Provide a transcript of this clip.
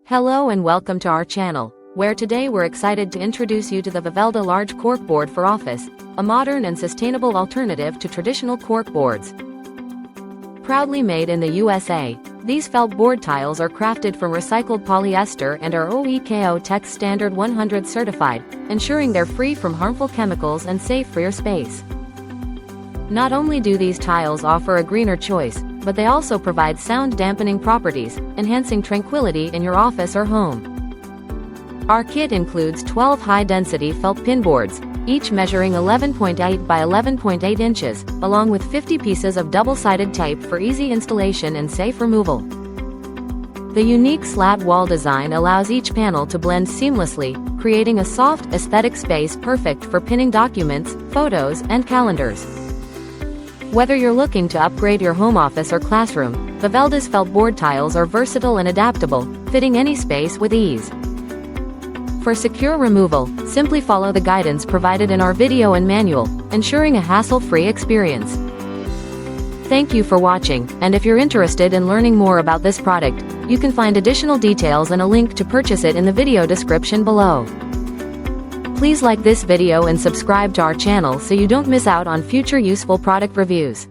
Hello and welcome to our channel, where today we're excited to introduce you to the Vivelda Large Cork Board for office, a modern and sustainable alternative to traditional cork boards. Proudly made in the USA, these felt board tiles are crafted from recycled polyester and are OEKO Tech Standard 100 certified, ensuring they're free from harmful chemicals and safe for your space. Not only do these tiles offer a greener choice, but they also provide sound-dampening properties, enhancing tranquility in your office or home. Our kit includes 12 high-density felt pin boards, each measuring 11.8 by 11.8 inches, along with 50 pieces of double-sided tape for easy installation and safe removal. The unique slat wall design allows each panel to blend seamlessly, creating a soft, aesthetic space perfect for pinning documents, photos, and calendars. Whether you're looking to upgrade your home office or classroom, Vivelda's felt board tiles are versatile and adaptable, fitting any space with ease. For secure removal, simply follow the guidance provided in our video and manual, ensuring a hassle-free experience. Thank you for watching, and if you're interested in learning more about this product, you can find additional details and a link to purchase it in the video description below. Please like this video and subscribe to our channel so you don't miss out on future useful product reviews.